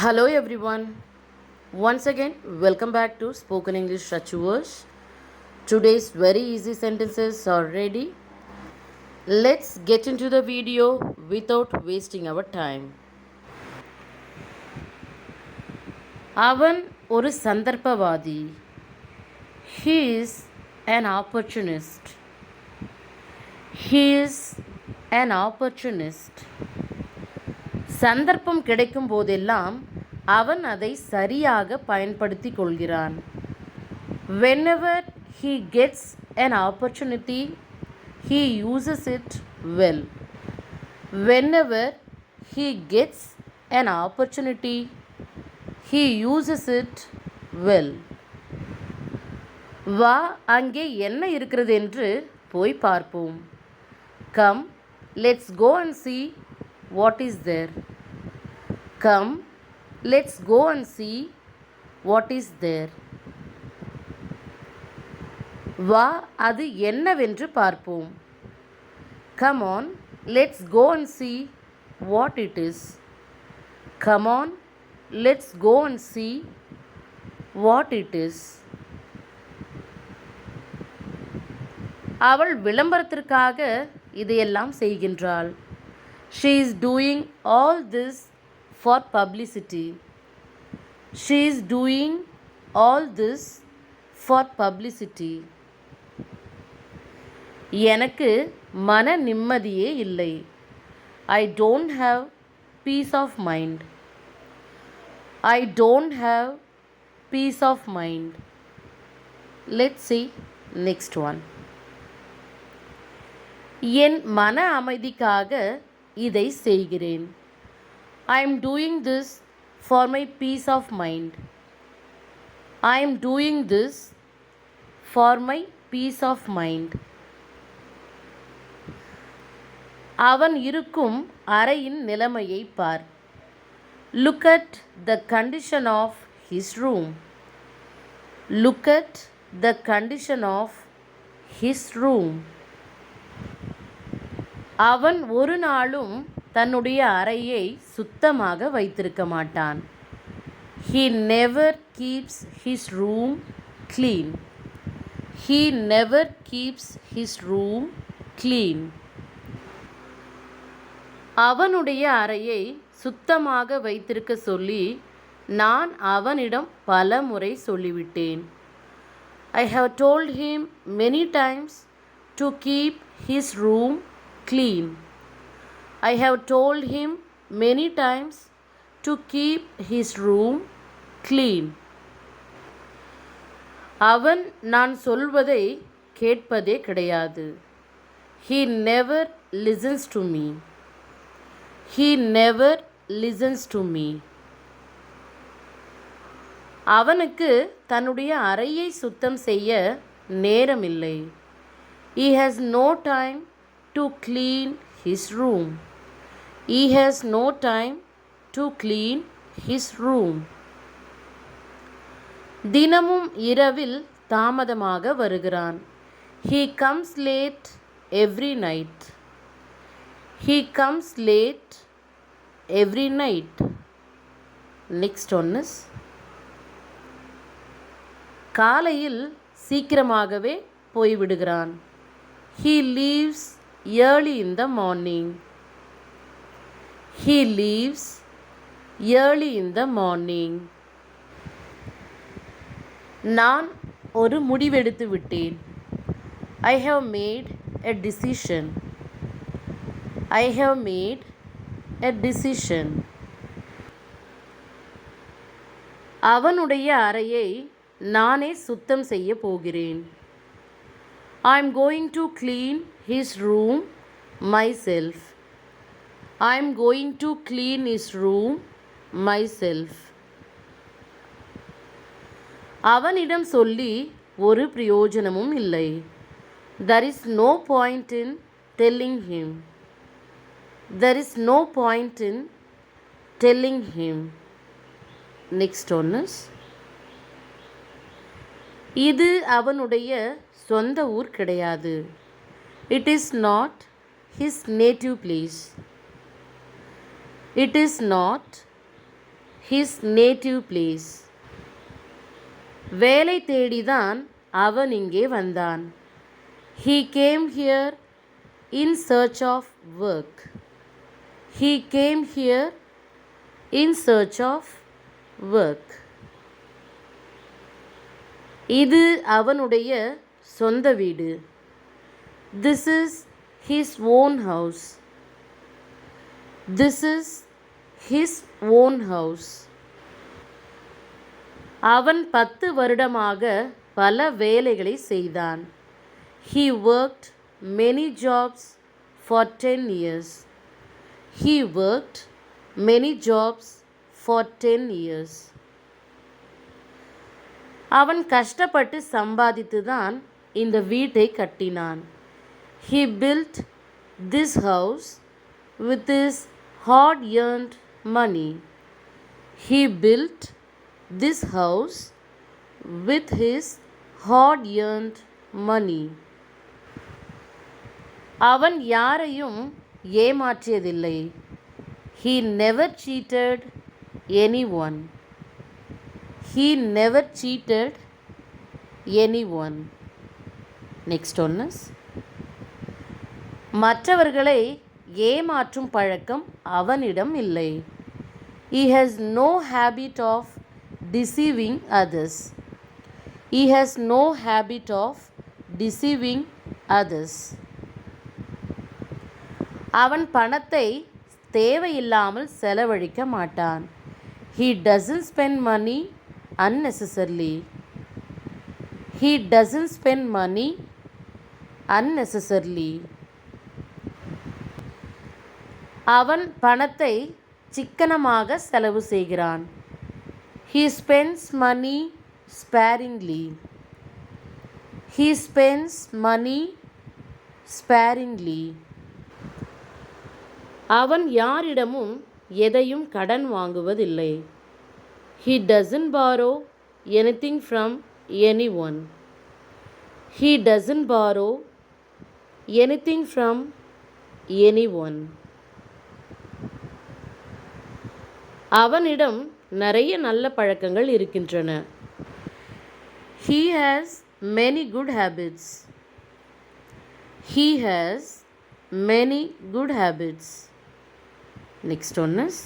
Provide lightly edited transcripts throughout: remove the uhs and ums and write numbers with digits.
Hello everyone. Once again, welcome back to Spoken English Achievers. Today's very easy sentences are ready. Let's get into the video without wasting our time. அவன் ஒரு சந்தர்ப்பவாதி. He is an opportunist. He is an opportunist. சந்தர்ப்பம் கிடைக்கும் போதெல்லாம் அவன் அதை சரியாக பயன்படுத்தி கொள்கிறான். Whenever he gets an opportunity, he uses it well. Whenever he gets an opportunity, he uses it well. வா, அங்கே என்ன இருக்கிறது என்று போய் பார்ப்போம். Come, let's go and see what is there. Come, let's go and see what is there. வா, அது என்னவென்று பார்ப்போம். Come on, let's go and see what it is. Come on, let's go and see what it is. அவள் விளம்பரத்திற்காக இதையெல்லாம் செய்கின்றாள். She is doing all this for publicity. She is doing all this for publicity. எனக்கு மன நிம்மதியே இல்லை. I don't have peace of mind. I don't have peace of mind. Let's see next one. என் மன அமைதிக்காக இதை செய்கிறேன். I am doing this for my peace of mind. I am doing this for my peace of mind. அவன் இருக்கும் அறையின் நிலைமையை பார். Look at the condition of his room. Look at the condition of his room. அவன் ஒரு நாளும் தன்னுடைய அறையை சுத்தமாக வைத்திருக்க மாட்டான். He never keeps his room clean. He never keeps his room clean. அவனுடைய அறையை சுத்தமாக வைத்திருக்க சொல்லி நான் அவனிடம் பல முறை சொல்லிவிட்டேன். I have told him many times to keep his room clean. I have told him many times to keep his room clean. அவன் நான் சொல்வதை கேட்பதே கிடையாது. He never listens to me. He never listens to me. அவனுக்கு தன்னுடைய அறையை சுத்தம் செய்ய நேரமில்லை. He has no time to clean his room. He has no time to clean his room. தினமும் இரவில் தாமதமாக வருகிறான். He comes late every night. He comes late every night. Next one is காலையில் சீக்கிரமாகவே போய்விடுகிறான். He leaves early in the morning. He leaves early in the morning. நான் ஒரு முடிவெடுத்து விட்டேன். I have made a decision. I have made a decision. அவனுடைய அறையை நானே சுத்தம் செய்ய போகிறேன். I am going to clean his room myself. I am going to clean his room myself. அவனிடம் சொல்லி ஒரு பிரயோஜனமும் இல்லை. There is no point in telling him. There is no point in telling him. Next one is இது அவனுடைய சொந்த ஊர் கிடையாது. It is not his native place. It is not his native place. வேலை தேடிதான் அவன் இங்கே வந்தான். He came here in search of work. He came here in search of work. இது அவனுடைய சொந்த வீடு. This is his own house. This is his own house. அவன் 10 வருடமாக பல வேலைகளை செய்தான். He worked many jobs for 10 years. He worked many jobs for 10 years. அவன் கஷ்டப்பட்டு சம்பாதித்து தான் இந்த வீட்டை கட்டினான். He built this house with his hard-earned money. He built this house with his hard-earned money. அவன் யாரையும் ஏமாற்றியதில்லை. He never cheated anyone. He never cheated anyone. Next one is மற்றவர்களை ஏமாற்றும் பழக்கம் அவனிடம் இல்லை. He has no habit of deceiving others. He has no habit of deceiving others. அவன் பணத்தை தேவையில்லாமல் செலவழிக்க மாட்டான். He doesn't spend money unnecessarily. He doesn't spend money unnecessarily. அவன் பணத்தை சிக்கனமாக செலவு செய்கிறான். He spends money sparingly. He spends money sparingly. அவன் யாரிடமும் எதையும் கடன் வாங்குவதில்லை. He doesn't borrow anything from anyone. He doesn't borrow anything from anyone. அவனிடம் நிறைய நல்ல பழக்கங்கள் இருக்கின்றன. He has many good habits. He has many good habits. Next one is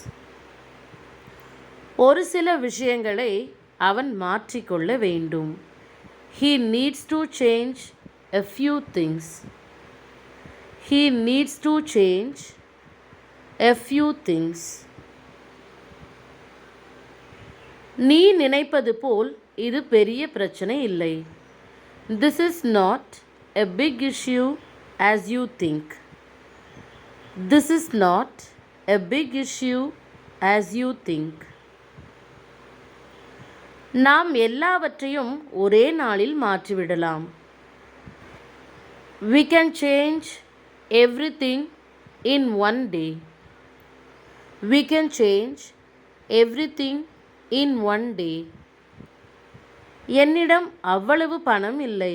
ஒரு சில விஷயங்களை அவன் மாற்றிக்கொள்ள வேண்டும். He needs to change a few things. He needs to change a few things. நீ நினைப்பது போல் இது பெரிய பிரச்சனை இல்லை. This is not a big issue as you think. This is not a big issue as you think. நாம் எல்லாவற்றையும் ஒரே நாளில் மாற்றிவிடலாம். We can change everything in one day. We can change everything in one day. என்னிடம் அவ்வளவு பணம் இல்லை.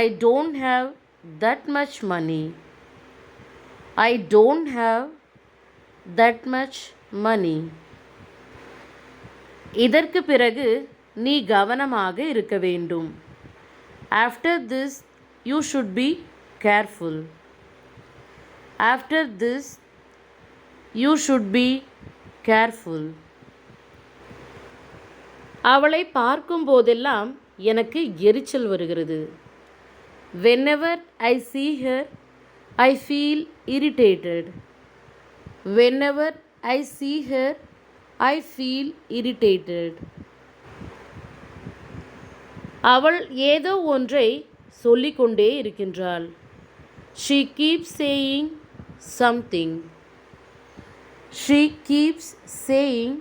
I don't have that much money. I don't have that much money. இதற்கு பிறகு நீ கவனமாக இருக்க வேண்டும். After this you should be careful. After this you should be careful. அவளை பார்க்கும் போதெல்லாம் எனக்கு எரிச்சல் வருகிறது. Whenever I see her, I feel irritated. Whenever I see her, I feel irritated. அவள் ஏதோ ஒன்றை சொல்லிக்கொண்டே இருக்கின்றாள். She keeps saying something. She keeps saying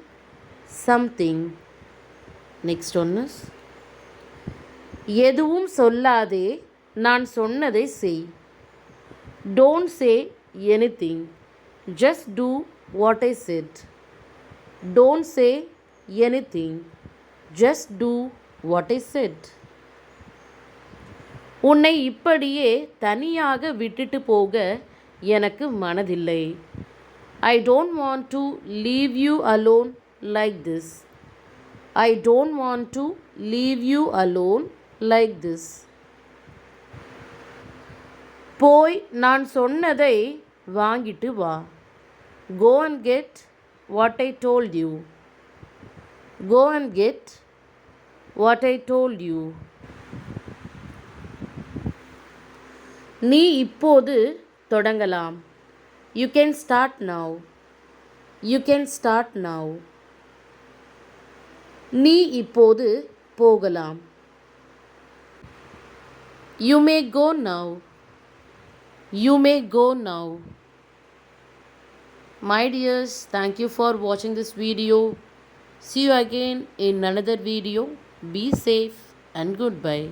something. Next one is எதுவும் சொல்லாதே, நான் சொன்னதை செய். Don't say anything. Just do what I said. Don't say anything. Just do what I said. உன்னை இப்படியே தனியாக விட்டுட்டு போக எனக்கு மனதில்லை. I don't want to leave you alone like this. I don't want to leave you alone like this. போய் நான் சொன்னதை வாங்கிட்டு வா. Go and get what I told you. Go and get what I told you. நீ இப்போது தொடங்கலாம். You can start now. You can start now. நீ இப்போது போகலாம். You may go now. You may go now. My dears, thank you for watching this video. See you again in another video. Be safe and goodbye.